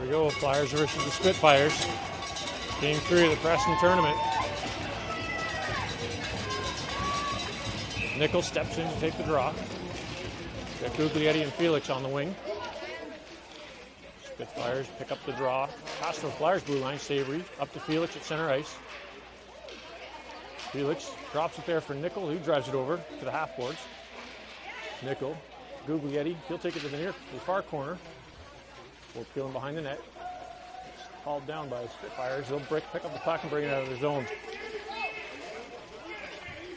we go, Flyers versus the Spitfires. Game 3 of the Preston tournament. Nickel steps in to take the draw. Got Guglietti and Felix on the wing. Spitfires pick up the draw. Pass from Flyers blue line. Savory up to Felix at center ice. Felix drops it there for Nickel, who drives it over to the half boards. Nickel, Guglietti, he'll take it to the far corner. We're peeling behind the net. It's hauled down by the Spitfires. They'll pick up the puck and bring it out of their zone.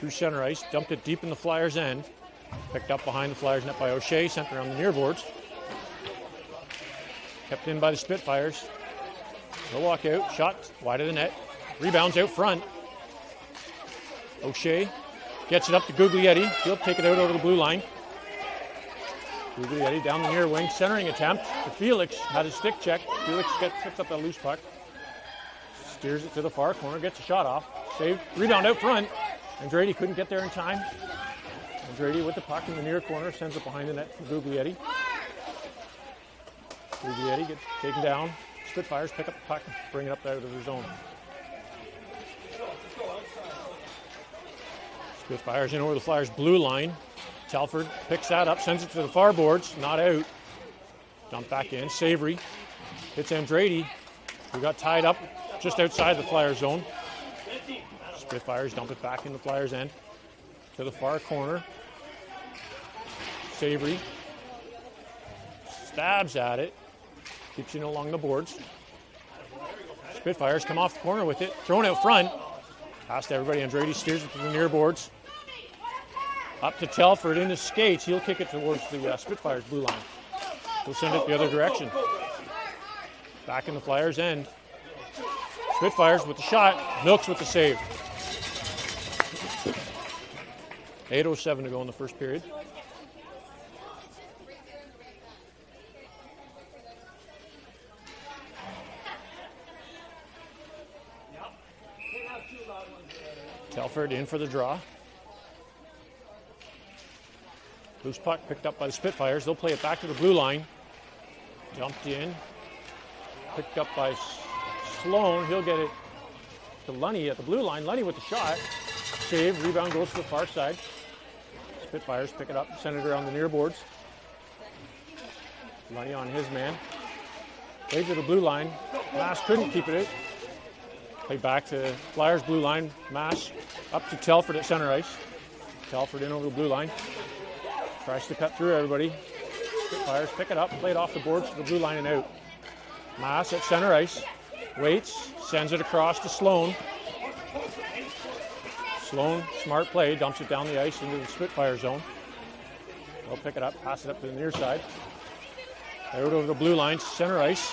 Through center ice, dumped it deep in the Flyers' end. Picked up behind the Flyers' net by O'Shea, sent around the near boards. Kept in by the Spitfires. They'll walk out, shot wide of the net. Rebounds out front. O'Shea gets it up to Guglietti. He'll take it out over the blue line. Guglietti down the near wing, centering attempt to Felix. Had his stick check. Felix picks up that loose puck. Steers it to the far corner, gets a shot off. Save, rebound out front. Andrade couldn't get there in time. Andrade with the puck in the near corner, sends it behind the net for Guglietti. Guglietti gets taken down. Spitfires pick up the puck, bring it up out of their zone. Spitfires in over the Flyers' blue line. Telford picks that up, sends it to the far boards, not out. Dump back in. Savory hits Andrade, who got tied up just outside the Flyers' zone. Spitfires dump it back in the Flyers' end to the far corner. Savory stabs at it, keeps it along the boards. Spitfires come off the corner with it, thrown out front. Pass to everybody. Andrade steers it to the near boards. Up to Telford in his skates. He'll kick it towards the Spitfires' blue line. He'll send it the other direction. Back in the Flyers' end. Spitfires with the shot. Milks with the save. 8:07 to go in the first period. Telford in for the draw. Loose puck picked up by the Spitfires. They'll play it back to the blue line. Dumped in. Picked up by Sloan. He'll get it to Lunny at the blue line. Lunny with the shot. Save. Rebound goes to the far side. Spitfires pick it up. Send it around the near boards. Lunny on his man. Played to the blue line. Mass couldn't keep it out. Play back to Flyers blue line. Mass up to Telford at center ice. Telford in over the blue line. Tries to cut through everybody. Spitfires pick it up. Play it off the boards to the blue line and out. Mass at center ice. Waits. Sends it across to Sloan. Sloan, smart play. Dumps it down the ice into the Spitfire zone. They'll pick it up. Pass it up to the near side. Out over the blue line. Center ice.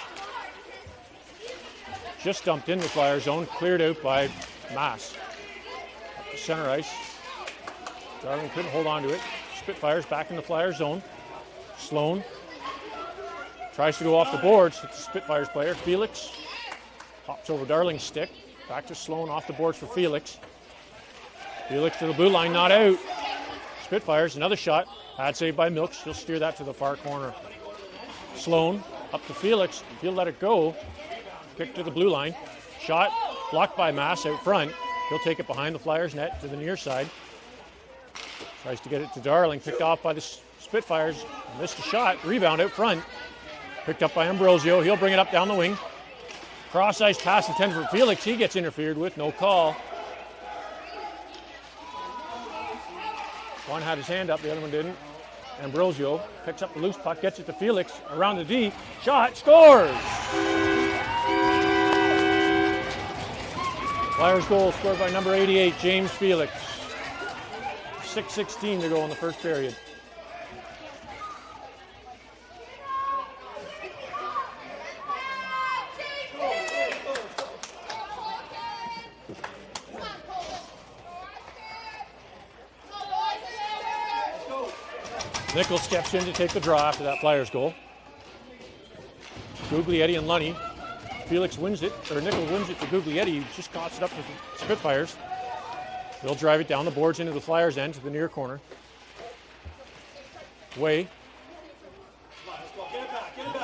Just dumped in the Flyer zone, cleared out by Mass. Up to center ice. Darling couldn't hold on to it. Spitfires back in the Flyer zone. Sloan tries to go off the boards. It's the Spitfires player. Felix hops over Darling's stick. Back to Sloan off the boards for Felix. Felix to the blue line, not out. Spitfires, another shot. Pad save by Milks. He'll steer that to the far corner. Sloan up to Felix. He'll let it go. Kick to the blue line. Shot blocked by Mass out front. He'll take it behind the Flyers net to the near side. Tries to get it to Darling. Picked off by the Spitfires. Missed a shot. Rebound out front. Picked up by Ambrosio. He'll bring it up down the wing. Cross ice pass intended for Felix. He gets interfered with. No call. One had his hand up. The other one didn't. Ambrosio picks up the loose puck. Gets it to Felix. Around the D. Shot. Scores! Flyers goal scored by number 88, James Felix. 6:16 to go in the first period. Nichols steps in to take the draw after that Flyers goal. Guglietti and Lunny. Felix wins it, or Nichols wins it to Guglietti, who just tossed it up to the Spitfires. They'll drive it down the boards into the Flyers' end to the near corner. Way.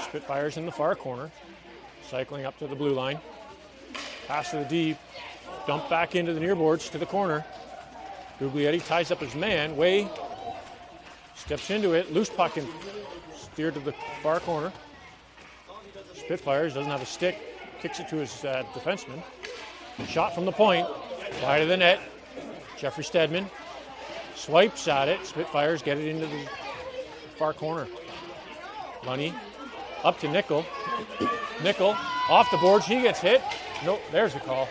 Spitfires in the far corner. Cycling up to the blue line. Pass to the D. Dump back into the near boards to the corner. Guglietti ties up his man. Way steps into it. Loose puck and steered to the far corner. Spitfires doesn't have a stick. Kicks it to his defenseman. Shot from the point. Wide of the net. Jeffrey Stedman swipes at it. Spitfires get it into the far corner. Lunny up to Nickel. Nickel off the boards. He gets hit. Nope, there's the call.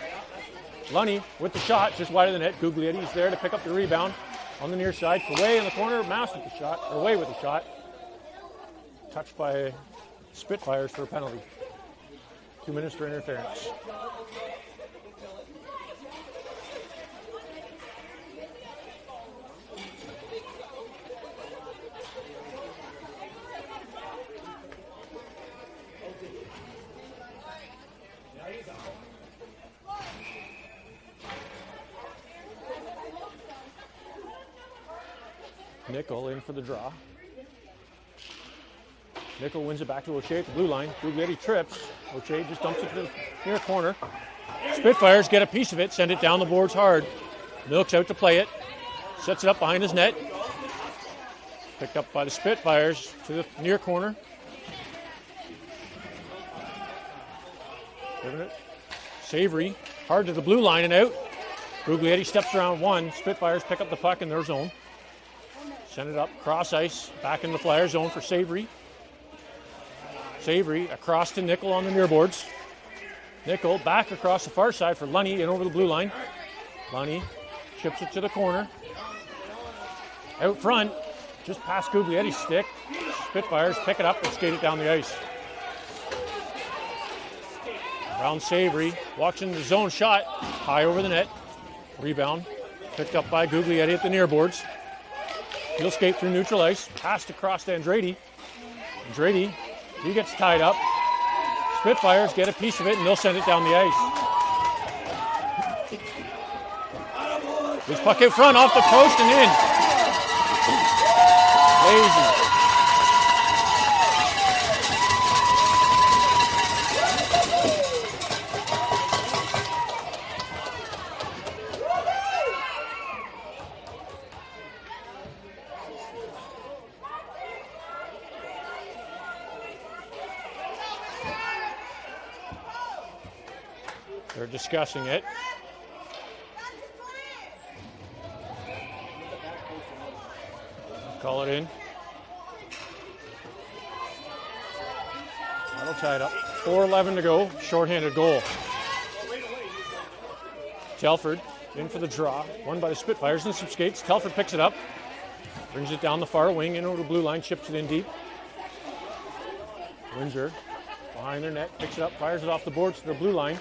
Lunny with the shot, just wide of the net. Guglietti is there to pick up the rebound on the near side. Way in the corner. Mass with the shot, or Way with the shot. Touched by Spitfires for a penalty. 2 minutes for interference. Nickel in for the draw. Nickel wins it back to O'Shea at the blue line. Guglietti trips. O'Shea just dumps it to the near corner. Spitfires get a piece of it, send it down the boards hard. Milk's out to play it. Sets it up behind his net. Picked up by the Spitfires to the near corner. Giving it. Savory, hard to the blue line and out. Guglietti steps around one. Spitfires pick up the puck in their zone. Send it up, cross ice, back in the Flyer zone for Savory. Savory across to Nickel on the near boards. Nickel back across the far side for Lunny in over the blue line. Lunny chips it to the corner. Out front, just past Guglietti's stick. Spitfires pick it up and skate it down the ice. Around Savory, watching the zone shot, high over the net. Rebound, picked up by Guglietti at the near boards. He'll skate through neutral ice, passed across to Andrade. Andrade, he gets tied up. Spitfires get a piece of it and they'll send it down the ice. This puck out front, off the post and in. Lazy. They're discussing it. Call it in. That'll tie it up. 4:11 to go. Shorthanded goal. Telford in for the draw. Won by the Spitfires and some skates. Telford picks it up. Brings it down the far wing in over the blue line. Chips it in deep. Windsor behind their net. Picks it up. Fires it off the boards to the blue line.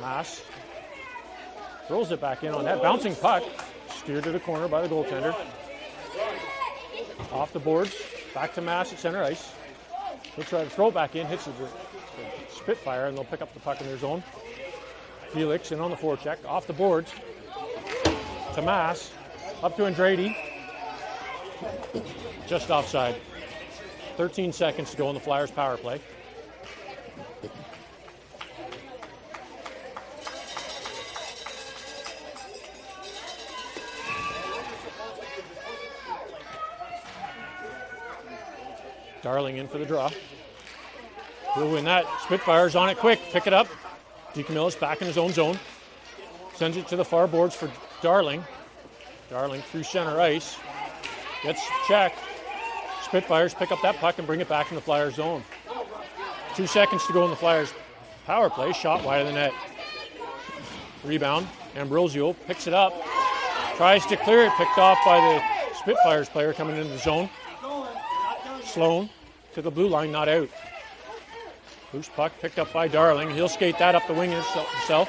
Mass throws it back in on that bouncing puck, steered to the corner by the goaltender. Off the boards, back to Mass at center ice. He'll try to throw it back in, hits the Spitfire, and they'll pick up the puck in their zone. Felix in on the forecheck, off the boards to Mass, up to Andrade, just offside. 13 seconds to go in the Flyers power play. Darling in for the draw. He'll win that. Spitfires on it quick. Pick it up. DeCamillis back in his own zone. Sends it to the far boards for Darling. Darling through center ice. Gets checked. Spitfires pick up that puck and bring it back in the Flyers zone. 2 seconds to go in the Flyers power play. Shot wide of the net. Rebound. Ambrosio picks it up. Tries to clear it. Picked off by the Spitfires player coming into the zone. Sloan to the blue line, not out. Loose puck picked up by Darling. He'll skate that up the wing himself.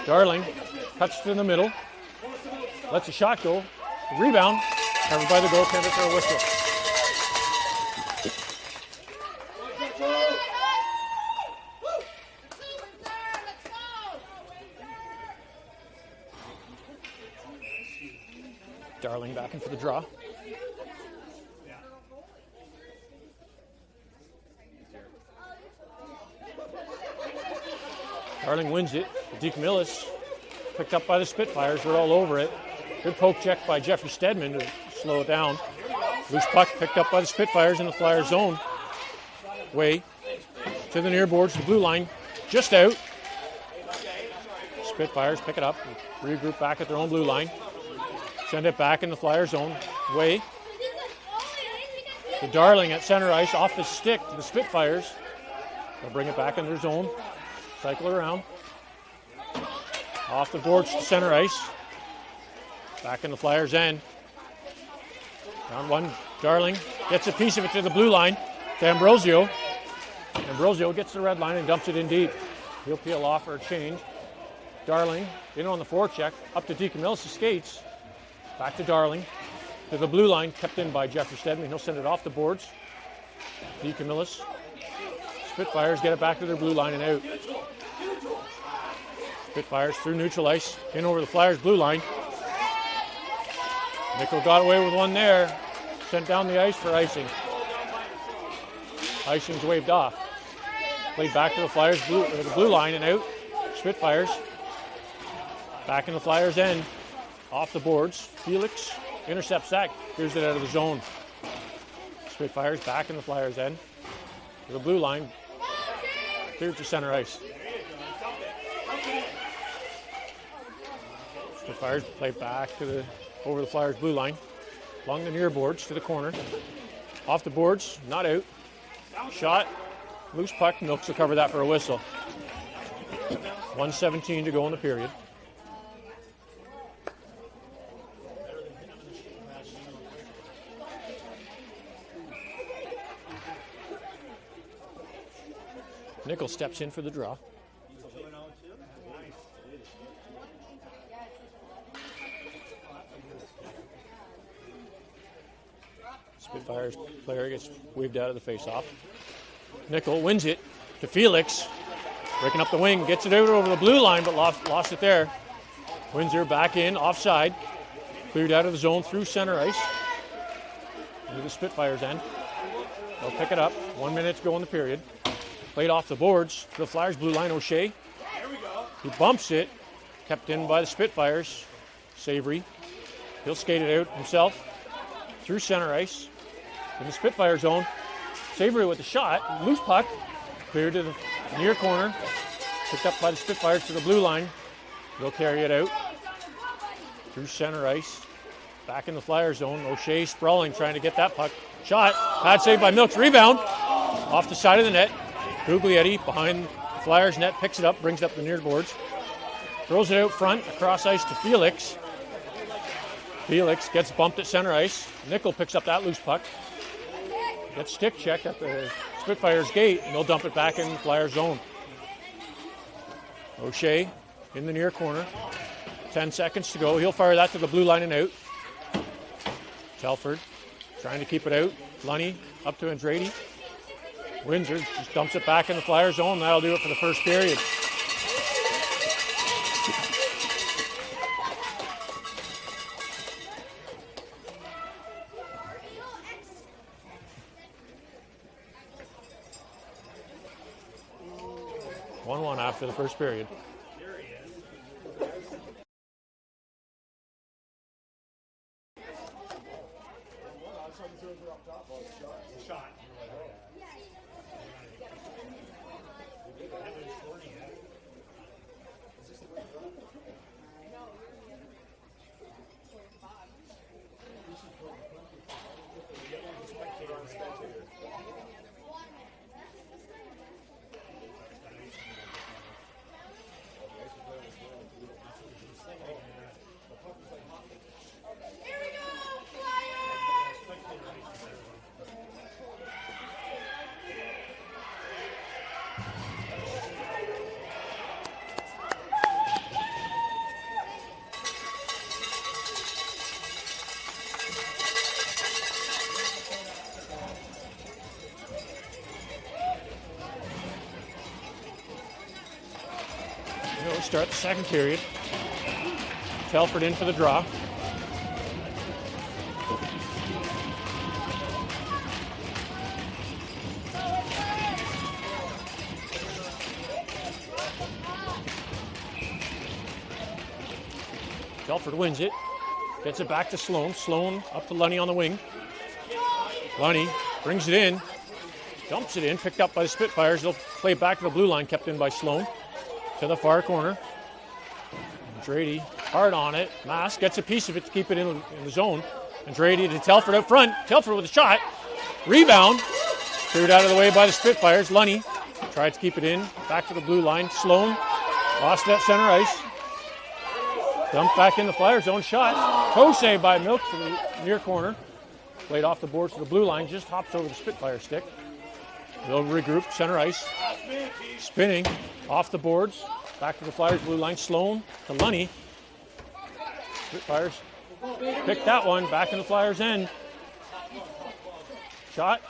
Darling cuts to the middle. Lets a shot go. Rebound. Covered by the goaltender for a whistle. Darling back in for the draw. Darling wins it. DeCamillis picked up by the Spitfires. They're all over it. Good poke check by Jeffrey Stedman to slow it down. Loose puck picked up by the Spitfires in the Flyers zone. Way to the near boards, the blue line, just out. Spitfires pick it up, regroup back at their own blue line. Send it back in the Flyers zone. Way to Darling at center ice, off the stick to the Spitfires. They'll bring it back in their zone. Cycle it around. Off the boards to center ice. Back in the Flyers' end. Round one, Darling gets a piece of it to the blue line to Ambrosio. Ambrosio gets the red line and dumps it in deep. He'll peel off for a change. Darling in on the forecheck, up to DeCamillis' skates. Back to Darling. To the blue line, kept in by Jeffrey Stedman. He'll send it off the boards. DeCamillis. Spitfires get it back to their blue line and out. Spitfires through neutral ice, in over the Flyers' blue line. Nickel got away with one there. Sent down the ice for icing. Icing's waved off. Played back to the Flyers the blue line and out. Spitfires. Back in the Flyers' end. Off the boards. Felix intercepts that. Clears it out of the zone. Spitfires back in the Flyers' end. To the blue line. Cleared to center ice. Spitfires play back to over the Flyers' blue line. Along the near boards to the corner. Off the boards, not out. Shot. Loose puck. Milks will cover that for a whistle. 1:17 to go in the period. Nickel steps in for the draw. Spitfires player gets waved out of the faceoff. Nickel wins it to Felix. Breaking up the wing, gets it out over the blue line, but lost it there. Windsor back in, offside. Cleared out of the zone through center ice. Into the Spitfires' end. They'll pick it up. 1 minute to go in the period. Played off the boards to the Flyers' blue line, O'Shea. He bumps it. Kept in by the Spitfires. Savory. He'll skate it out himself. Through center ice. In the Spitfire zone. Savory with the shot. Loose puck. Cleared to the near corner. Picked up by the Spitfires to the blue line. They'll carry it out. Through center ice. Back in the Flyer zone. O'Shea sprawling, trying to get that puck. Shot. Pad saved by Milks. Rebound. Off the side of the net. Guglietti behind the Flyers net. Picks it up. Brings it up the near boards. Throws it out front. Across ice to Felix. Felix gets bumped at center ice. Nickel picks up that loose puck. Gets stick checked at the Spitfires gate, and they'll dump it back in the Flyers zone. O'Shea in the near corner. 10 seconds to go. He'll fire that to the blue line and out. Telford trying to keep it out. Lunny up to Andrade. Windsor just dumps it back in the Flyers zone. That'll do it for the first period. After the first period. Start the second period. Telford in for the draw. Telford wins it. Gets it back to Sloan. Sloan up to Lunny on the wing. Lunny brings it in. Dumps it in. Picked up by the Spitfires. They'll play back to the blue line. Kept in by Sloan. To the far corner. Andrade hard on it. Mass gets a piece of it to keep it in the zone. Andrade to Telford out front. Telford with a shot. Rebound. Cleared out of the way by the Spitfires. Lunny tried to keep it in. Back to the blue line. Sloan lost that center ice. Dumped back in the Flyers zone. Shot. Toe by Milk to the near corner. Played off the boards to the blue line. Just hops over the Spitfire stick. They'll regroup. Center ice. Spinning. Off the boards, back to the Flyers blue line. Sloan to Lunny. Spitfires pick that one, back in the Flyers end. Shot.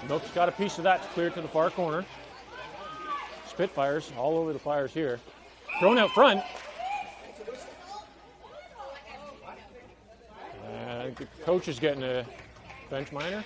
Milk's got a piece of that to clear to the far corner. Spitfires all over the Flyers here. Thrown out front. I think the coach is getting a bench minor.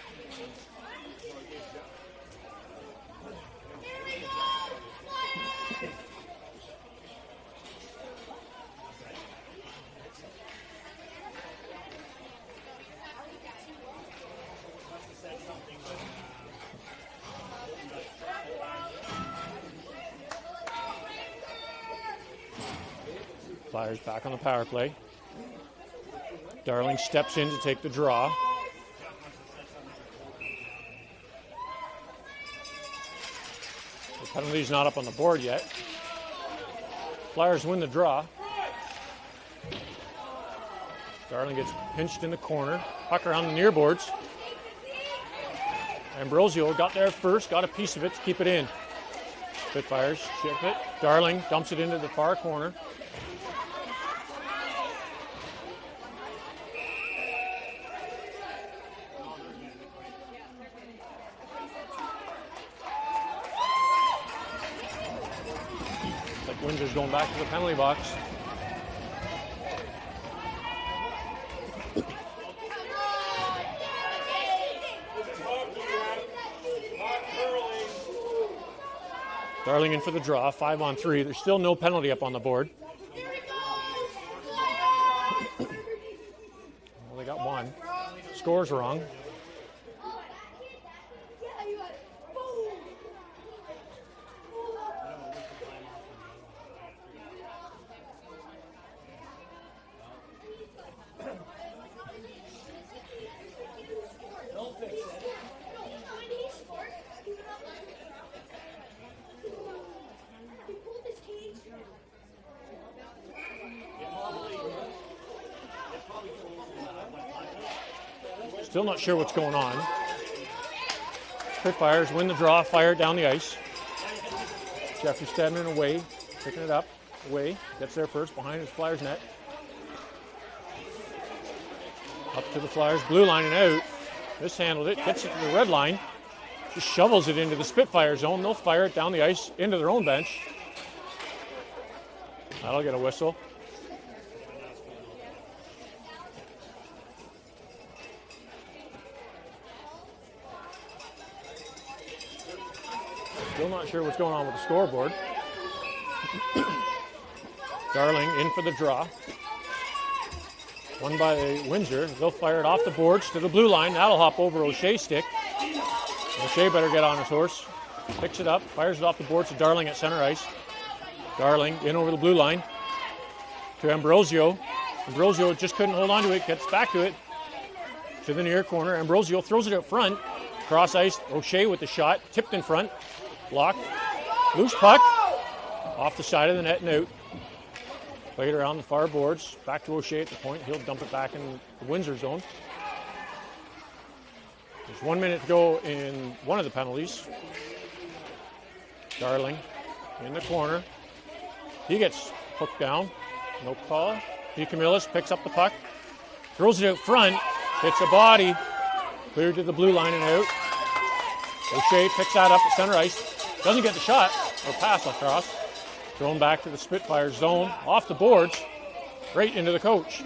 Flyers back on the power play. Darling steps in to take the draw. The penalty's not up on the board yet. Flyers win the draw. Darling gets pinched in the corner. Puck around the near boards. Ambrosio got there first, got a piece of it to keep it in. Spitfires ship it. Darling dumps it into the far corner. Windsor's going back to the penalty box. Darling in for the draw, 5-on-3. There's still no penalty up on the board. Well, they got one. Score's wrong. Still not sure what's going on. Spitfires win the draw, fire it down the ice. Jeffrey Stedman away, picking it up, away, gets there first, behind his Flyers net. Up to the Flyers blue line and out. Mishandled it, gets it to the red line, just shovels it into the Spitfire zone. They'll fire it down the ice into their own bench. That'll get a whistle. Still not sure what's going on with the scoreboard. Darling in for the draw. Won by Windsor. They'll fire it off the boards to the blue line. That'll hop over O'Shea's stick. O'Shea better get on his horse. Picks it up, fires it off the boards to Darling at center ice. Darling in over the blue line to Ambrosio. Ambrosio just couldn't hold on to it. Gets back to it. To the near corner. Ambrosio throws it up front. Cross ice. O'Shea with the shot. Tipped in front. Blocked. Loose puck. Off the side of the net and out. Played around the far boards. Back to O'Shea at the point. He'll dump it back in the Windsor zone. There's 1 minute to go in one of the penalties. Darling in the corner. He gets hooked down. No call. DeCamillis picks up the puck. Throws it out front. Hits a body. Cleared to the blue line and out. O'Shea picks that up at center ice. Doesn't get the shot or pass across. Thrown back to the Spitfire zone. Off the boards. Right into the coach.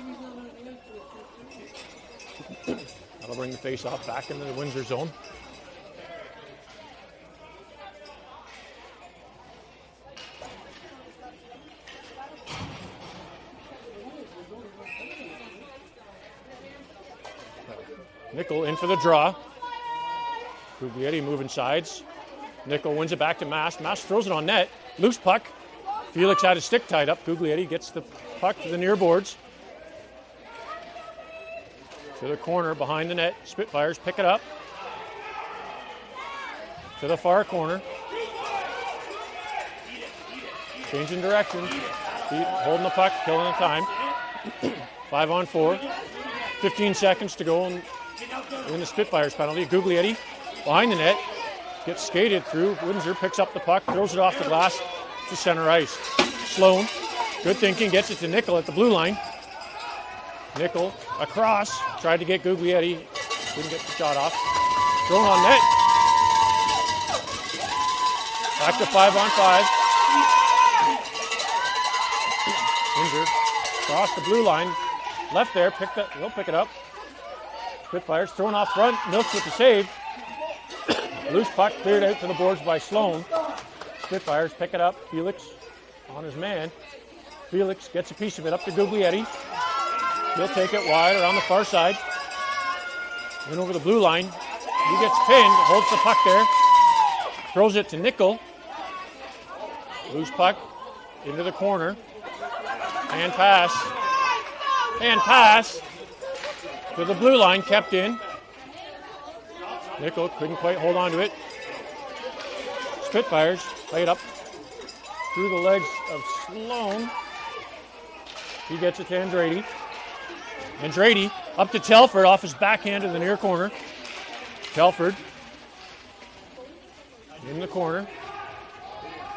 That'll bring the face-off back into the Windsor zone. Nickel in for the draw. Guglietti moving sides. Nickel wins it back to Mass. Mass throws it on net. Loose puck. Felix had his stick tied up. Guglietti gets the puck to the near boards. To the corner behind the net. Spitfires pick it up. To the far corner. Changing direction. Holding the puck, killing the time. 5-on-4. 15 seconds to go in the Spitfires penalty. Guglietti behind the net. Gets skated through. Windsor picks up the puck, throws it off the glass to center ice. Sloan, good thinking, gets it to Nickel at the blue line. Nickel across, tried to get Guglietti, didn't get the shot off. Thrown on net. Back to 5-on-5. Windsor across the blue line. Left there, they'll pick it up. Spitfires thrown off front. Milks with the save. Loose puck cleared out to the boards by Sloan. Spitfires pick it up. Felix on his man. Felix gets a piece of it up to Guglietti. He'll take it wide around the far side. In over the blue line. He gets pinned, holds the puck there. Throws it to Nickel. Loose puck into the corner. And pass. And pass to the blue line, kept in. Nickel couldn't quite hold on to it. Spitfires play it up through the legs of Sloan. He gets it to Andrade. Andrade up to Telford off his backhand to the near corner. Telford in the corner.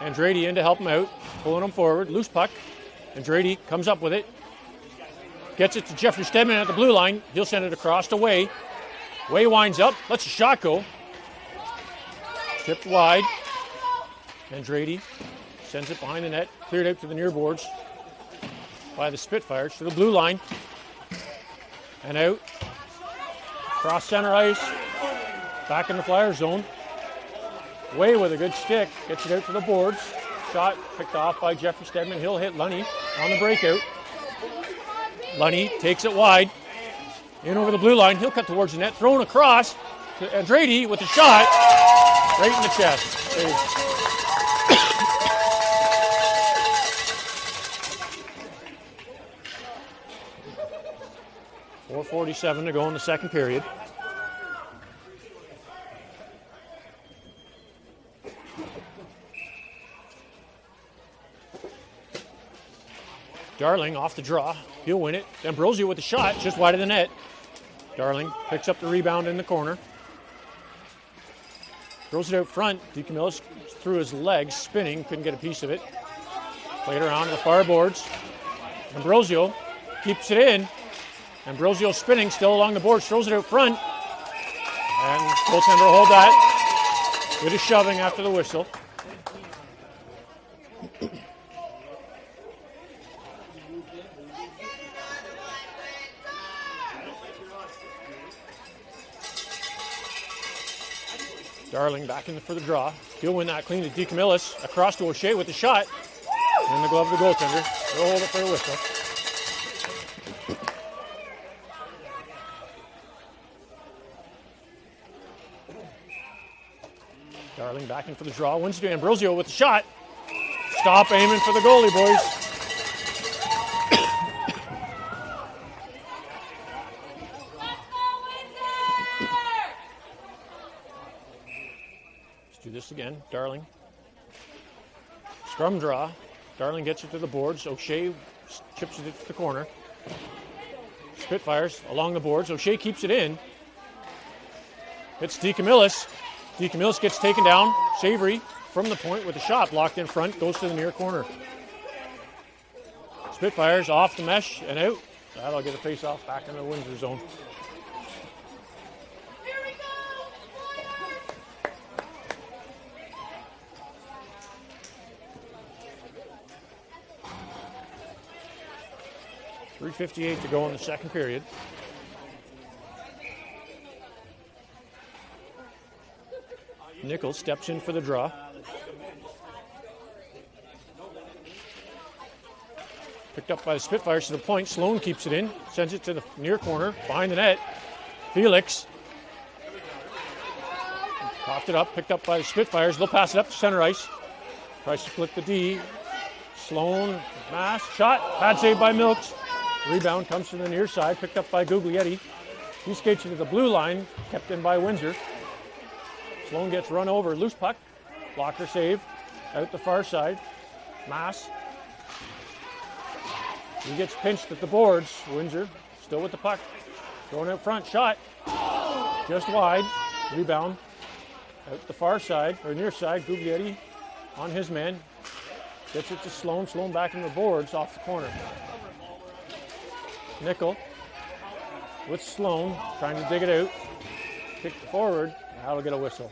Andrade in to help him out, pulling him forward. Loose puck. Andrade comes up with it. Gets it to Jeffrey Stedman at the blue line. He'll send it across to Way. Way winds up, lets a shot go. Tipped wide. Andrade sends it behind the net. Cleared out to the near boards by the Spitfires to the blue line. And out. Cross center ice. Back in the Flyer zone. Way with a good stick. Gets it out to the boards. Shot picked off by Jeffrey Stedman. He'll hit Lunny on the breakout. Lunny takes it wide. In over the blue line. He'll cut towards the net. Thrown across to Andrade with a shot. Right in the chest. Save. 4:47 to go in the second period. Darling off the draw. He'll win it. Ambrosio with the shot just wide of the net. Darling picks up the rebound in the corner. Throws it out front. DeCamillis through his legs, spinning. Couldn't get a piece of it. Played around to the far boards. Ambrosio keeps it in. Ambrosio spinning still along the boards. Throws it out front. And goaltender will hold that. Good as shoving after the whistle. Darling back in for the draw. He'll win that clean to DeCamillis. Across to O'Shea with the shot. And the glove of the goaltender. He'll hold it for a whistle. Darling back in for the draw. Wins to Ambrosio with the shot. Stop aiming for the goalie, boys. Do this again. Darling. Scrum draw. Darling gets it to the boards. O'Shea chips it to the corner. Spitfires along the boards. O'Shea keeps it in. It's DeCamillis. DeCamillis gets taken down. Savory from the point with a shot blocked in front. Goes to the near corner. Spitfires off the mesh and out. That'll get a face-off back in the Windsor zone. 3:58 to go in the second period. Nichols steps in for the draw. Picked up by the Spitfires to the point. Sloan keeps it in. Sends it to the near corner. Behind the net. Felix. Popped it up. Picked up by the Spitfires. They'll pass it up to center ice. Tries to split the D. Sloan. Mass. Shot. Bad save by Milks. Rebound comes from the near side. Picked up by Guglietti. He skates into the blue line. Kept in by Windsor. Sloan gets run over. Loose puck. Blocker save. Out the far side. Mass. He gets pinched at the boards. Windsor still with the puck. Going out front. Shot. Just wide. Rebound. Out the far side, or near side. Guglietti on his man. Gets it to Sloan. Sloan back in the boards off the corner. Nickel with Sloan. Trying to dig it out. Kick forward. That'll get a whistle.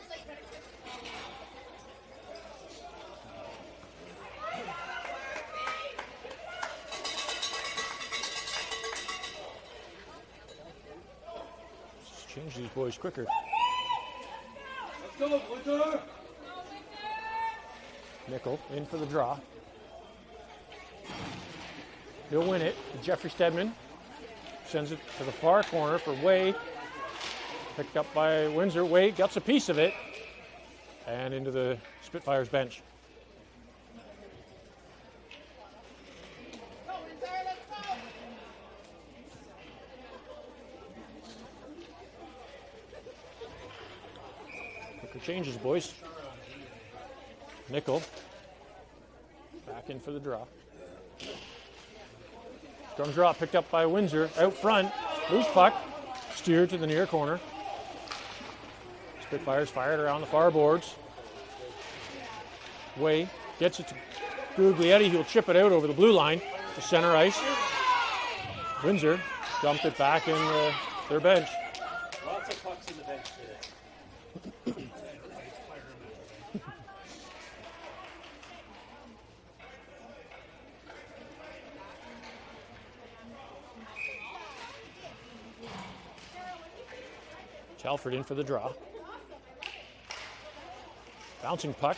Change these boys quicker. Let's go, Windsor. Nickel in for the draw. He'll win it. Jeffrey Stedman sends it to the far corner for Way. Picked up by Windsor. Way gets a piece of it and into the Spitfires bench. Quicker changes, boys. Nickel back in for the draw. Strong draw picked up by Windsor. Out front, loose puck, steered to the near corner. Spitfires fired around the far boards. Way gets it to Guglietti. He'll chip it out over the blue line to center ice. Windsor dumped it back in their bench. Lots of pucks in the bench today. Telford in for the draw. Bouncing puck.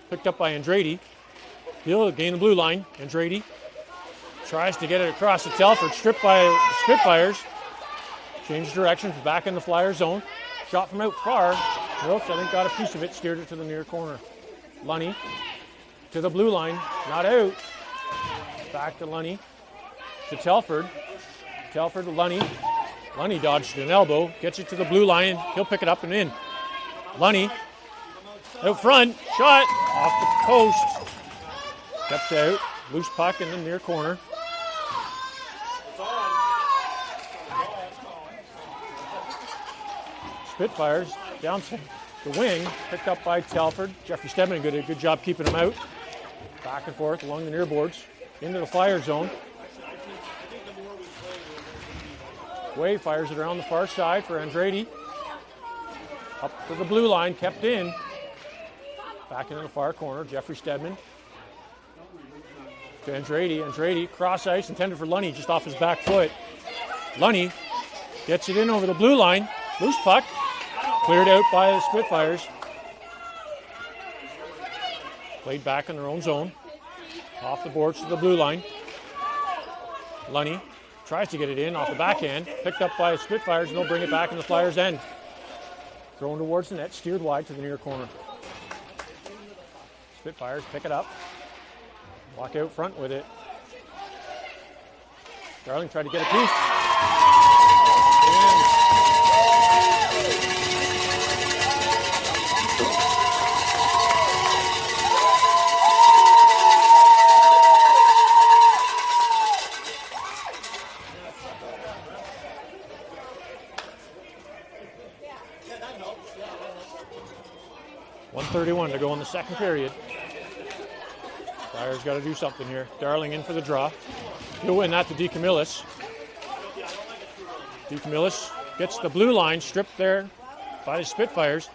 Picked up by Andrade. He'll gain the blue line. Andrade tries to get it across to Telford. Stripped by the Spitfires. Change direction. Back in the Flyer zone. Shot from out far. Wilkes, I think, got a piece of it. Steered it to the near corner. Lunny to the blue line. Not out. Back to Lunny. To Telford. Telford to Lunny. Lunny dodged an elbow, gets it to the blue line. He'll pick it up and in. Lunny out front, shot off the post. Kept out, loose puck in the near corner. Spitfires down to the wing, picked up by Telford. Jeffrey Stedman did a good job keeping him out. Back and forth along the near boards, into the Flyer zone. Way fires it around the far side for Andrade. Up to the blue line, kept in. Back into the far corner, Jeffrey Stedman. To Andrade. Andrade, cross ice, intended for Lunny, just off his back foot. Lunny gets it in over the blue line. Loose puck, cleared out by the Spitfires. Played back in their own zone. Off the boards to the blue line. Lunny tries to get it in off the backhand. Picked up by the Spitfires, and they'll bring it back in the Flyers' end. Thrown towards the net, steered wide to the near corner. Spitfires pick it up. Walk out front with it. Darling tried to get a piece. And 1:31 to go in the second period. Flyers got to do something here. Darling in for the draw. He'll win that to DeCamillis. DeCamillis gets the blue line stripped there by the Spitfires.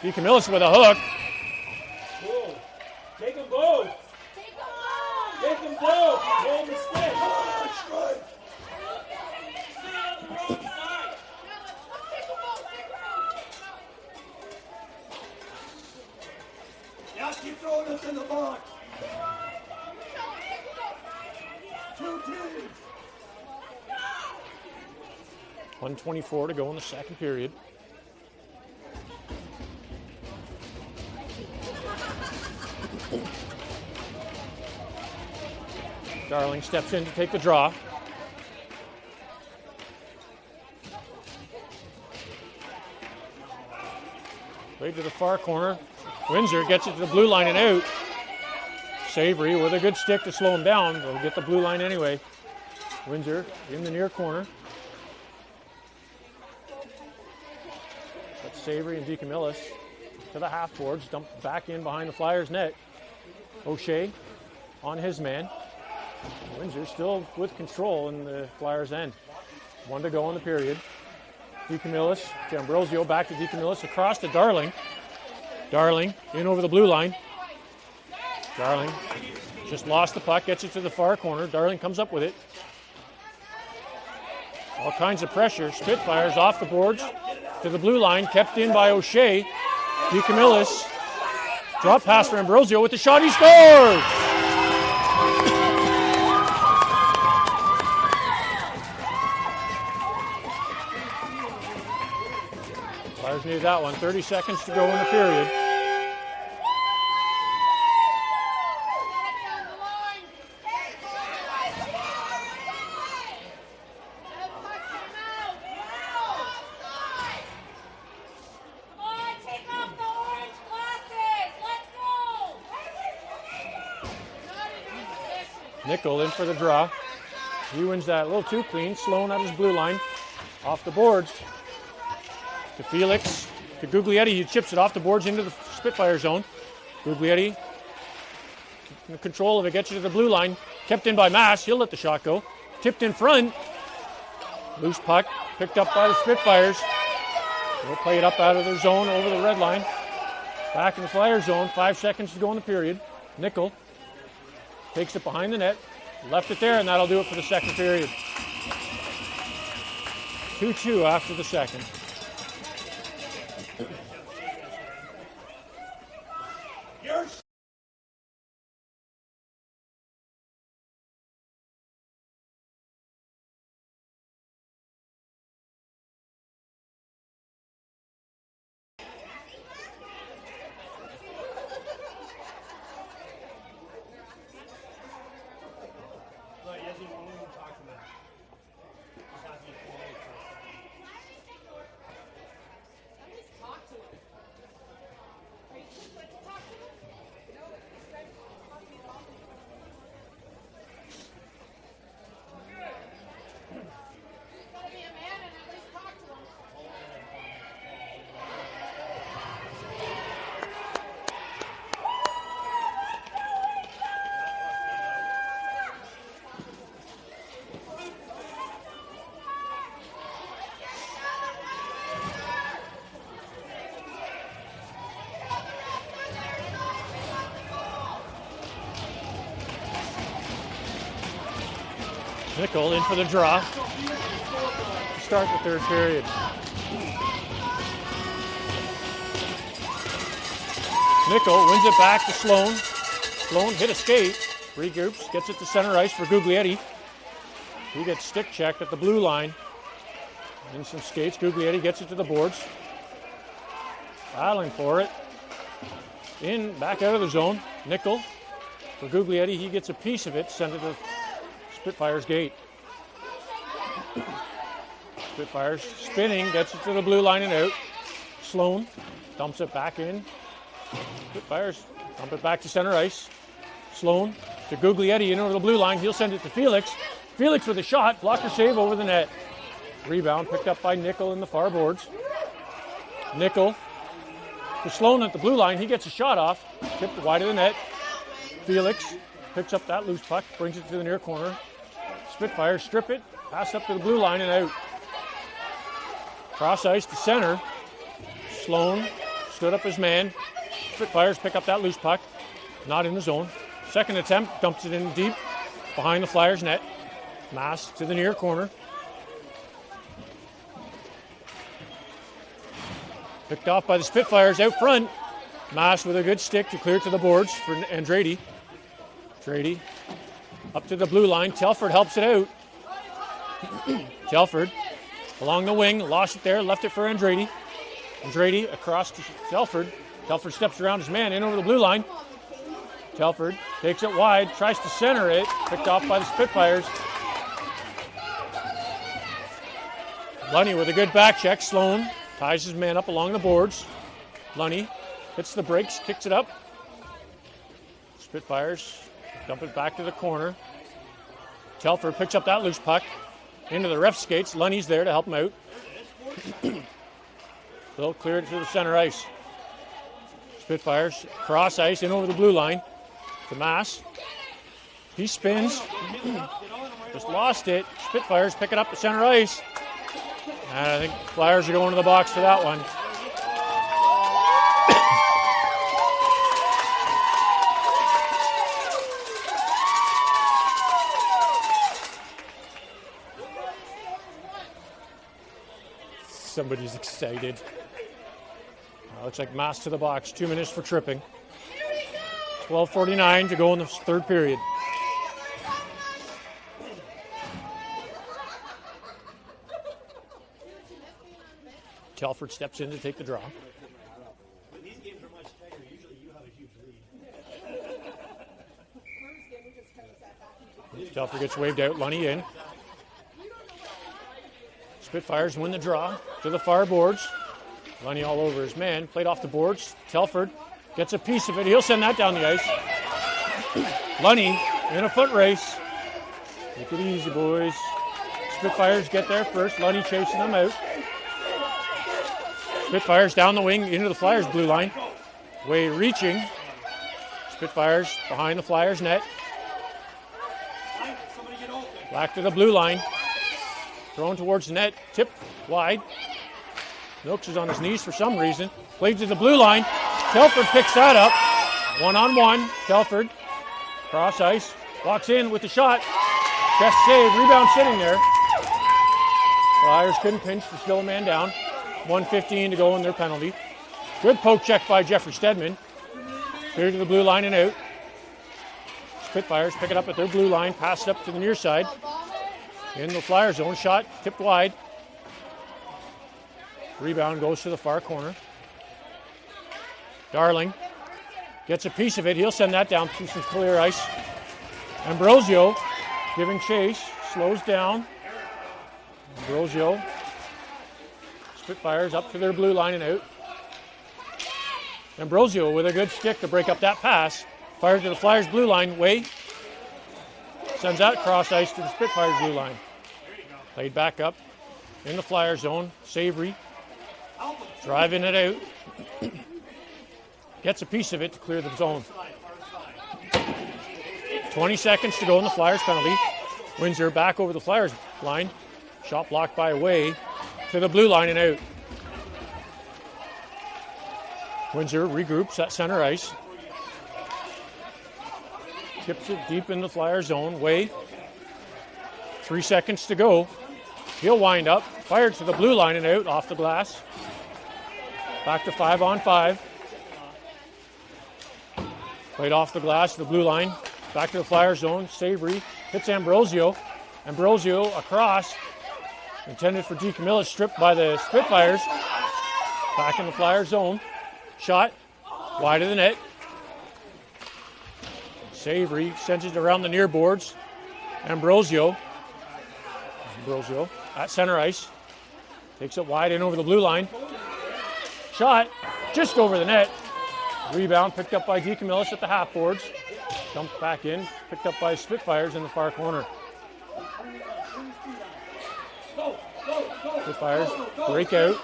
DeCamillis with a hook. Whoa. Take them both. Take them both. Hold the stick. Yeah, keep throwing us in the box. Two teams. 1:24 to go in the second period. Darling steps in to take the draw. Played to the far corner. Windsor gets it to the blue line and out. Savory with a good stick to slow him down. They'll get the blue line anyway. Windsor in the near corner. That's Savory and DeCamillis to the half boards. Dumped back in behind the Flyers net. O'Shea on his man. Windsor still with control in the Flyers' end. 1 to go in the period. DeCamillis to Ambrosio, back to DeCamillis, across to Darling. Darling in over the blue line. Darling just lost the puck, gets it to the far corner. Darling comes up with it. All kinds of pressure. Spitfires off the boards to the blue line, kept in by O'Shea. DeCamillis. Drop pass for Ambrosio with the shot. He scores! Flyers needed that one. 30 seconds to go in the period. Nickel in for the draw. He wins that a little too clean. Sloan at his blue line. Off the boards. To Felix. To Guglietti. He chips it off the boards into the Spitfire zone. Guglietti in control of it. Gets it to the blue line. Kept in by Mass. He'll let the shot go. Tipped in front. Loose puck. Picked up by the Spitfires. They'll play it up out of their zone over the red line. Back in the Flyer zone. 5 seconds to go in the period. Nickel takes it behind the net, left it there, and that'll do it for the second period. 2-2 after the second. Nickel in for the draw to start the third period. Nickel wins it back to Sloan. Sloan hit a skate, regroups, gets it to center ice for Guglietti. He gets stick checked at the blue line. In some skates, Guglietti gets it to the boards. Battling for it. In, back out of the zone. Nickel for Guglietti. He gets a piece of it, send it to Spitfires gate. Spitfires spinning, gets it to the blue line and out. Sloan dumps it back in. Spitfires dump it back to center ice. Sloan to Guglietti in over the blue line. He'll send it to Felix. Felix with a shot, blocker save over the net. Rebound picked up by Nickel in the far boards. Nickel to Sloan at the blue line. He gets a shot off, tipped wide of the net. Felix picks up that loose puck, brings it to the near corner. Spitfires strip it, pass up to the blue line and out. Cross ice to center. Sloan stood up his man. Spitfires pick up that loose puck, not in the zone. Second attempt, dumps it in deep behind the Flyers net. Mass to the near corner. Picked off by the Spitfires out front. Mass with a good stick to clear to the boards for Andrade. Andrade up to the blue line. Telford helps it out. Telford along the wing, lost it there, left it for Andrade. Andrade across to Telford. Telford steps around his man in over the blue line. Telford takes it wide, tries to center it, picked off by the Spitfires. Lunny with a good back check. Sloan ties his man up along the boards. Lunny hits the brakes, kicks it up. Spitfires dump it back to the corner. Telford picks up that loose puck into the ref skates. Lunny's there to help him out. They'll clear it to the center ice. Spitfires cross ice in over the blue line to Mass. He spins. Just lost it. Spitfires pick it up to center ice. And I think Flyers are going to the box for that one. Somebody's excited. Looks like mass to the box. 2 minutes for tripping. 12:49 to go in the third period. Telford steps in to take the draw. When these games are much tighter, usually you have a huge lead. Telford gets waved out. Lunny in. Spitfires win the draw to the far boards. Lunny all over his man. Played off the boards. Telford gets a piece of it. He'll send that down the ice. Lunny in a foot race. Take it easy, boys. Spitfires get there first. Lunny chasing them out. Spitfires down the wing into the Flyers blue line. Way reaching. Spitfires behind the Flyers net. Back to the blue line. Thrown towards the net. Tipped wide. Milks is on his knees for some reason. Played to the blue line. Telford picks that up. 1-on-1. Telford. Cross ice. Walks in with the shot. Chest save. Rebound sitting there. Flyers couldn't pinch to slow a man down. 1:15 to go in their penalty. Good poke check by Jeffrey Stedman. Clear to the blue line and out. Spitfires pick it up at their blue line. Pass it up to the near side. In the Flyer zone. Shot tipped wide. Rebound goes to the far corner. Darling gets a piece of it. He'll send that down to some clear ice. Ambrosio giving chase. Slows down. Ambrosio. Spitfires up to their blue line and out. Ambrosio with a good stick to break up that pass. Fired to the Flyers blue line. Way. Sends that cross ice to the Spitfires blue line. Played back up in the Flyer zone. Savory. Driving it out. Gets a piece of it to clear the zone. 20 seconds to go in the Flyers penalty. Windsor back over the Flyers line. Shot blocked by Way to the blue line and out. Windsor regroups at center ice. Tips it deep in the Flyer zone. Way. 3 seconds to go. He'll wind up. Fired to the blue line and out off the glass. Back to 5-on-5. Played off the glass to the blue line. Back to the Flyer zone. Savory hits Ambrosio. Ambrosio across. Intended for DeCamillis. Stripped by the Spitfires. Back in the Flyer zone. Shot wide of the net. Savory sends it around the near boards. Ambrosio at center ice. Takes it wide in over the blue line. Shot just over the net. Rebound picked up by DeCamillis at the half boards. Dumped back in. Picked up by Spitfires in the far corner. Spitfires break out.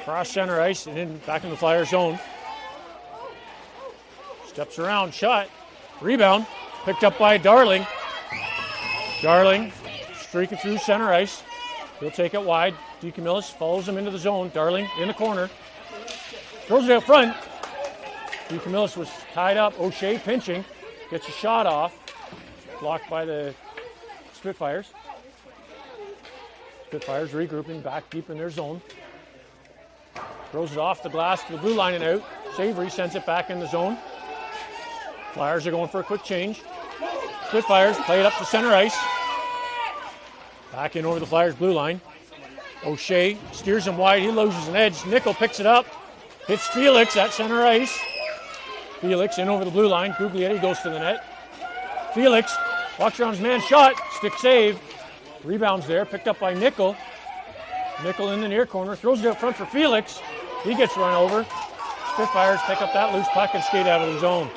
Cross center ice and in back in the Flyer zone. Steps around. Shot. Rebound. Picked up by Darling. Darling streaking through center ice. He'll take it wide. DeCamillis follows him into the zone. Darling in the corner. Throws it out front. DeCamillis was tied up. O'Shea pinching. Gets a shot off. Blocked by the Spitfires. Spitfires regrouping back deep in their zone. Throws it off the glass to the blue line and out. Savory sends it back in the zone. Flyers are going for a quick change. Spitfires play it up to center ice. Back in over the Flyers blue line. O'Shea steers him wide. He loses an edge. Nickel picks it up. Hits Felix at center ice. Felix in over the blue line. Guglietti goes to the net. Felix walks around his man. Shot. Stick save. Rebounds there. Picked up by Nickel. Nickel in the near corner. Throws it out front for Felix. He gets run over. Spitfires pick up that loose puck and skate out of the zone.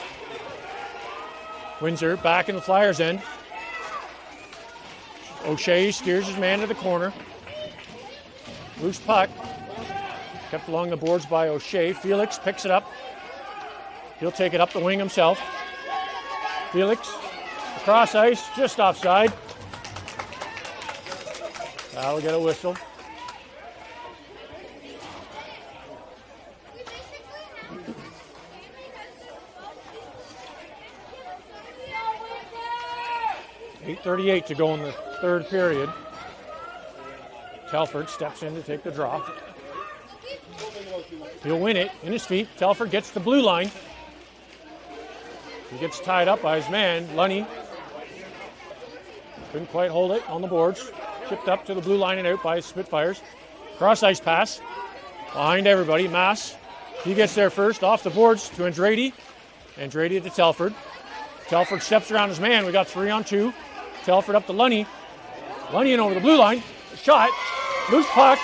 Windsor back in the Flyers end. O'Shea steers his man to the corner. Loose puck. Kept along the boards by O'Shea. Felix picks it up. He'll take it up the wing himself. Felix across ice, just offside. That'll get a whistle. .38 to go in the third period. Telford steps in to take the draw. He'll win it in his feet. Telford gets the blue line. He gets tied up by his man, Lunny. Couldn't quite hold it on the boards. Chipped up to the blue line and out by Spitfires. Cross ice pass. Behind everybody, Mass. He gets there first, off the boards to Andrade. Andrade to Telford. Telford steps around his man. We got 3-on-2. Telford up to Lunny. Lunny in over the blue line. Shot. Loose puck.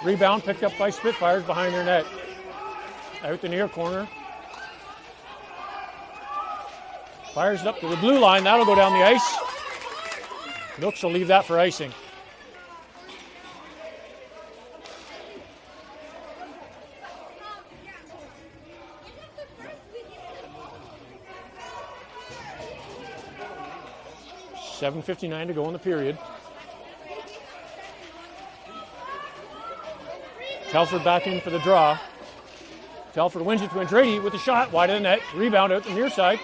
Rebound picked up by Spitfires behind their net. Out the near corner. Fires it up to the blue line. That'll go down the ice. Nooks will leave that for icing. $7:59 to go in the period. Telford back in for the draw. Telford wins it to Andrade with the shot, wide of the net. Rebound out the near side.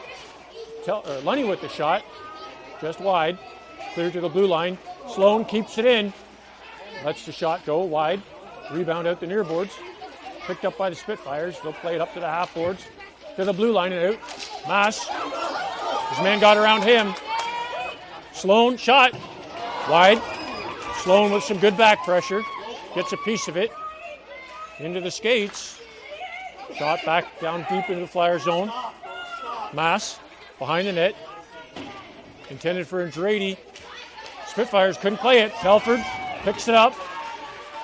Lunny with the shot, just wide. Clear to the blue line. Sloan keeps it in. Lets the shot go wide. Rebound out the near boards. Picked up by the Spitfires. They'll play it up to the half boards. To the blue line and out. Mass. His man got around him. Sloan, shot. Wide. Sloan with some good back pressure. Gets a piece of it. Into the skates. Shot back down deep into the Flyer zone. Mass. Behind the net. Intended for Andrade. Spitfires couldn't play it. Telford picks it up.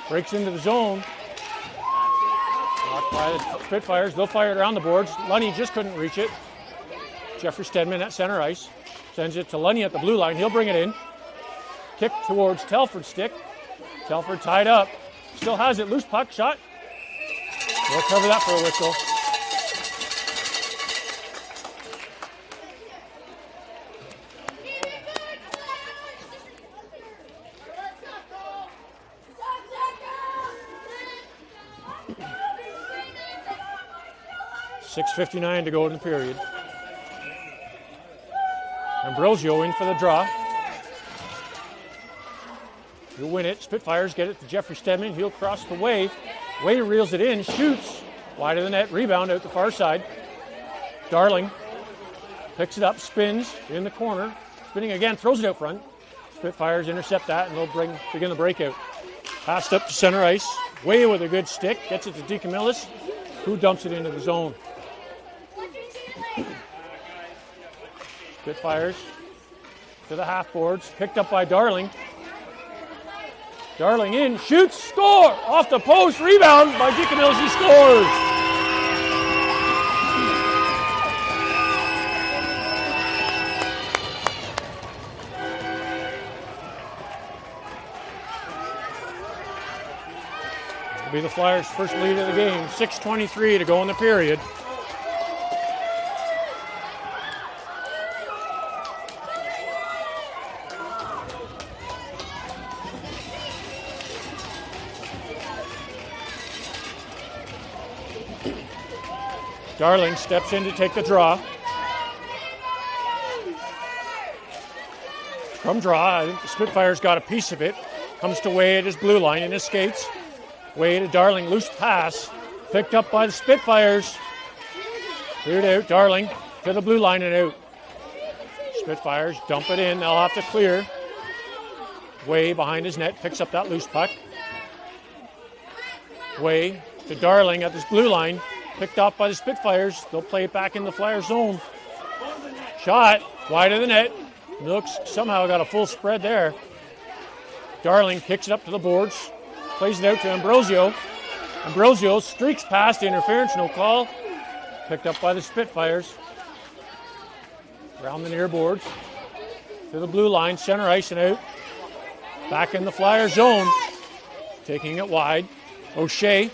Breaks into the zone. Blocked by the Spitfires. They'll fire it around the boards. Lunny just couldn't reach it. Jeffrey Stedman at center ice. Sends it to Lunny at the blue line. He'll bring it in. Kick towards Telford's stick. Telford tied up. Still has it. Loose puck. Shot. We'll cover that for a whistle. $6:59 to go in the period. Ambrosio in for the draw. He'll win it. Spitfires get it to Jeffrey Stedman. He'll cross the way. Way reels it in. Shoots. Wide of the net. Rebound out the far side. Darling picks it up. Spins in the corner. Spinning again. Throws it out front. Spitfires intercept that and they'll begin the breakout. Passed up to center ice. Way with a good stick. Gets it to DeCamillis, who dumps it into the zone. Spitfires to the half boards. Picked up by Darling. Darling in. Shoots. Score! Off the post. Rebound by DeCamillis. He scores! It'll be the Flyers' first lead of the game. 6:23 to go in the period. Darling steps in to take the draw. From draw, I think the Spitfires got a piece of it. Comes to Way at his blue line in his skates. Way to Darling, loose pass. Picked up by the Spitfires. Cleared out, Darling to the blue line and out. Spitfires dump it in, they'll have to clear. Way behind his net, picks up that loose puck. Way to Darling at this blue line. Picked off by the Spitfires. They'll play it back in the Flyer zone. Shot wide of the net. Nooks somehow got a full spread there. Darling kicks it up to the boards. Plays it out to Ambrosio. Ambrosio streaks past the interference, no call. Picked up by the Spitfires. Around the near boards. To the blue line, center ice and out. Back in the Flyer zone. Taking it wide. O'Shea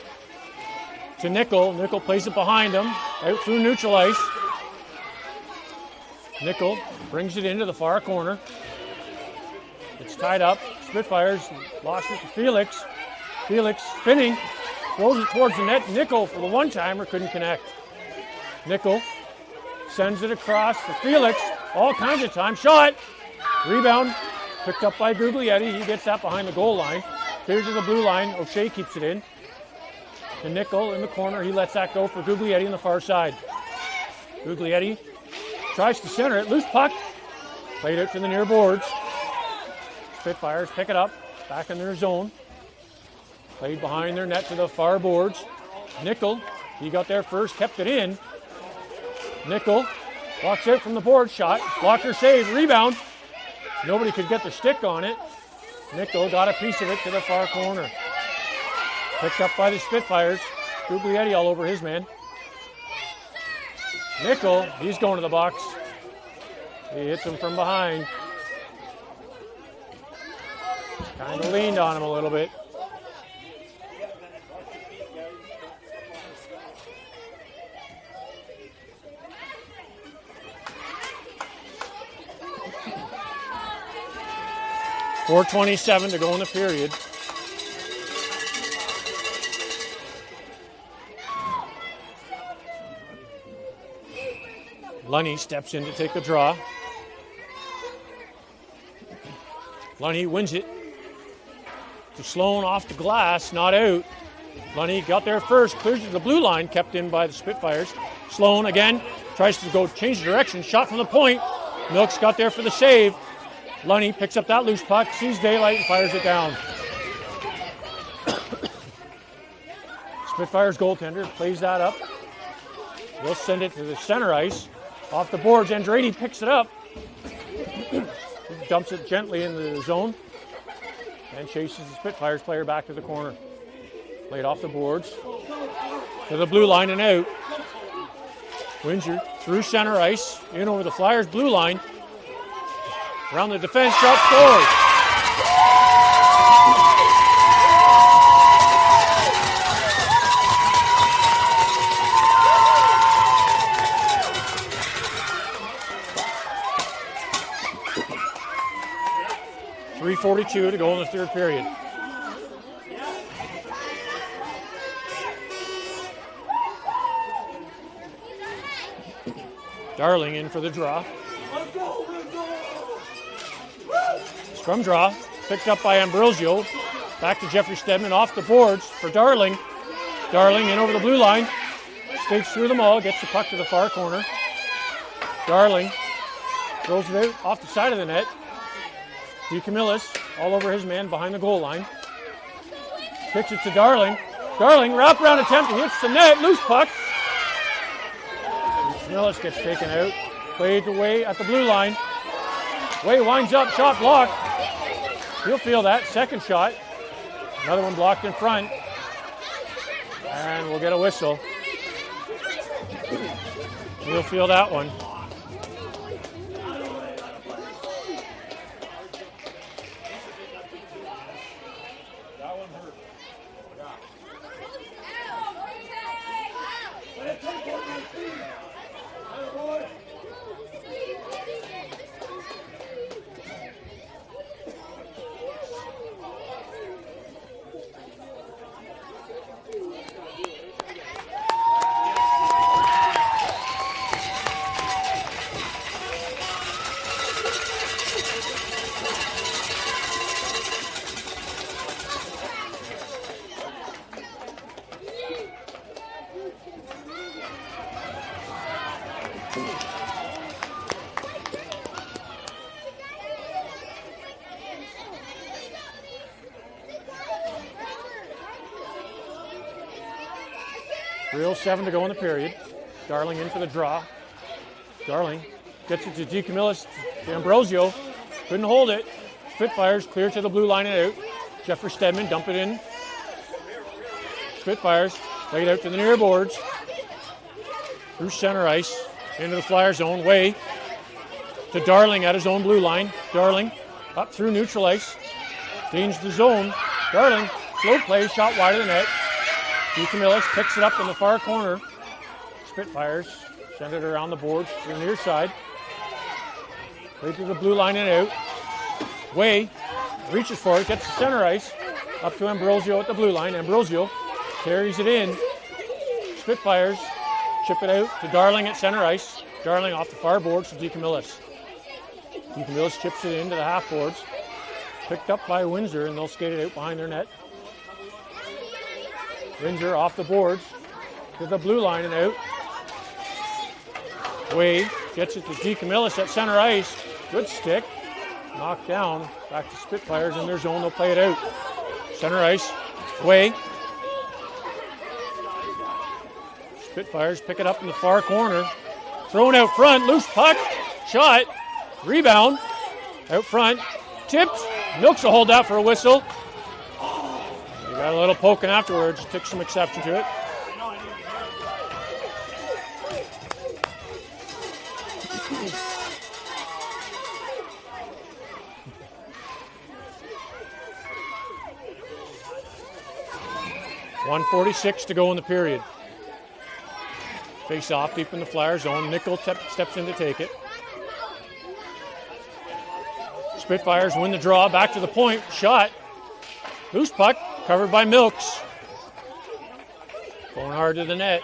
to Nickel. Nickel plays it behind him. Out through neutral ice. Nickel brings it into the far corner. It's tied up. Spitfires lost it to Felix. Felix spinning. Throws it towards the net. Nickel for the one-timer couldn't connect. Nickel sends it across for Felix. All kinds of time. Shot. Rebound. Picked up by Guglietti. He gets that behind the goal line. clears to the blue line. O'Shea keeps it in. The nickel in the corner. He lets that go for Guglietti on the far side. Guglietti tries to center it. Loose puck. Played out to the near boards. Spitfires pick it up. Back in their zone. Played behind their net to the far boards. Nickel, he got there first, kept it in. Nickel walks out from the board shot. Blocker save, rebound. Nobody could get the stick on it. Nickel got a piece of it to the far corner. Picked up by the Spitfires. Guglietti all over his man. Nickel, he's going to the box. He hits him from behind. Kind of leaned on him a little bit. .427 to go in the period. Lunny steps in to take the draw. Lunny wins it to Sloan off the glass, not out. Lunny got there first, clears to the blue line, kept in by the Spitfires. Sloan again tries to go change direction, shot from the point. Milks got there for the save. Lunny picks up that loose puck, sees daylight, and fires it down. Spitfires goaltender plays that up. They'll send it to the center ice. Off the boards, Andrade picks it up. Dumps it gently in the zone. And chases the Spitfires player back to the corner. Played off the boards. To the blue line and out. Windsor through center ice. In over the Flyers blue line. Around the defense, shot scored. .342 to go in the third period. Darling in for the draw. Scrum draw, picked up by Ambrosio. Back to Jeffrey Stedman, off the boards for Darling. Darling in over the blue line. Skates through them all, gets the puck to the far corner. Darling throws it out off the side of the net. DeCamillis all over his man behind the goal line. Kicks it to Darling. Darling, wraparound attempt, hits the net, loose puck. DeCamillis gets taken out. Played away at the blue line. Way winds up, shot blocked. He'll feel that. Second shot. Another one blocked in front. And we'll get a whistle. He'll feel that one. .307 to go in the period. Darling in for the draw. Darling gets it to DeCamillis, to Ambrosio. Couldn't hold it. Spitfires clear to the blue line and out. Jeffrey Stedman dump it in. Spitfires play it out to the near boards. Through center ice. Into the Flyer zone. Way to Darling at his own blue line. Darling up through neutral ice. Gains the zone. Darling, slow play, shot wide of the net. DeCamillis picks it up in the far corner. Spitfires send it around the boards to the near side. Right to the blue line and out. Way reaches for it, gets the center ice. Up to Ambrosio at the blue line. Ambrosio carries it in. Spitfires chip it out to Darling at center ice. Darling off the far boards to DeCamillis. DeCamillis chips it into the half boards. Picked up by Windsor, and they'll skate it out behind their net. Windsor off the boards to the blue line and out. Way gets it to G. Camillus at center ice. Good stick. Knocked down. Back to Spitfires in their zone. They'll play it out. Center ice. Way. Spitfires pick it up in the far corner. Thrown out front. Loose puck. Shot. Rebound. Out front. Tipped. Milks will hold that for a whistle. You got a little poking afterwards. Took some exception to it. .146 to go in the period. Face off deep in the Flyer zone. Nickel steps in to take it. Spitfires win the draw. Back to the point. Shot. Loose puck. Covered by Milks. Going hard to the net.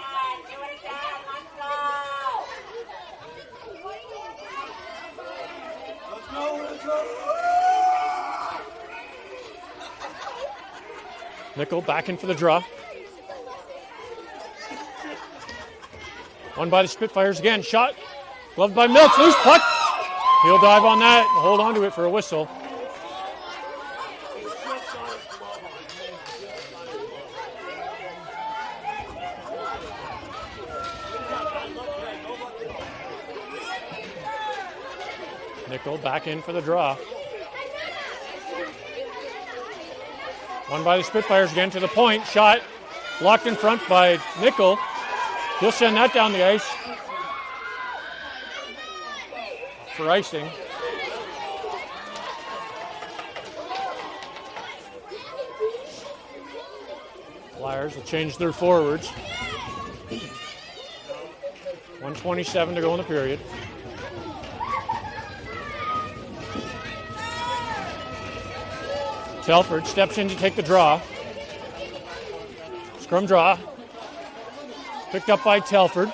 Nickel back in for the draw. Won by the Spitfires again. Shot. Gloved by Milks. Loose puck. He'll dive on that and hold on to it for a whistle. Nickel back in for the draw. Won by the Spitfires again to the point. Shot. Blocked in front by Nickel. He'll send that down the ice for icing. Flyers will change their forwards. 1:27 to go in the period. Telford steps in to take the draw. Scrum draw. Picked up by Telford.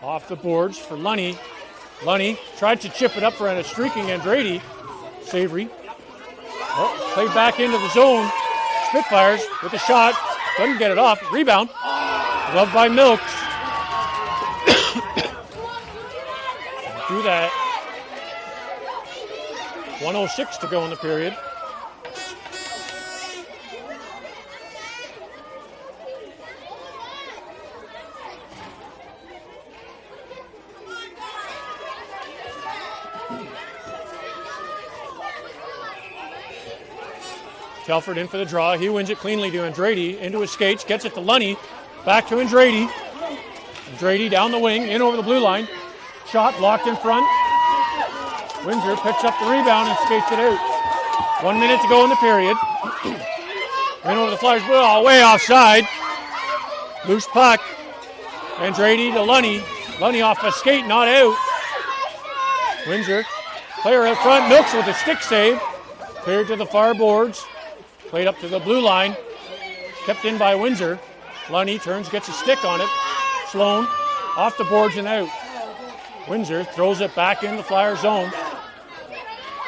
Off the boards for Lunny. Lunny tried to chip it up for a streaking Andrade. Savory. Oh, played back into the zone. Spitfires with a shot. Doesn't get it off. Rebound. Gloved by Milks. Do that. 1:06 to go in the period. Telford in for the draw. He wins it cleanly to Andrade. Into his skates. Gets it to Lunny. Back to Andrade. Andrade down the wing. In over the blue line. Shot blocked in front. Windsor picks up the rebound and skates it out. 1 minute to go in the period. In over the Flyers. Oh, way offside. Loose puck. Andrade to Lunny. Lunny off a skate, not out. Windsor. Player out front. Milks with a stick save. Cleared to the far boards. Played up to the blue line. Kept in by Windsor. Lunny turns, gets a stick on it. Sloan off the boards and out. Windsor throws it back in the Flyer zone.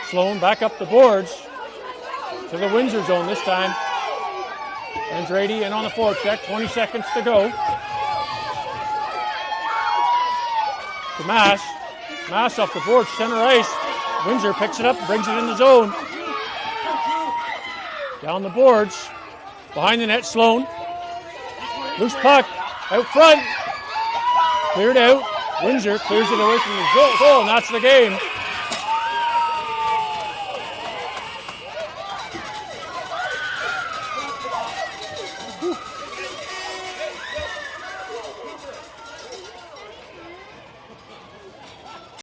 Sloan back up the boards to the Windsor zone this time. Andrade in on the forecheck. 20 seconds to go. To Mass. Mass off the boards, center ice. Windsor picks it up and brings it in the zone. Down the boards. Behind the net, Sloan. Loose puck. Out front. Cleared out. Windsor clears it away from the goal, and that's the game.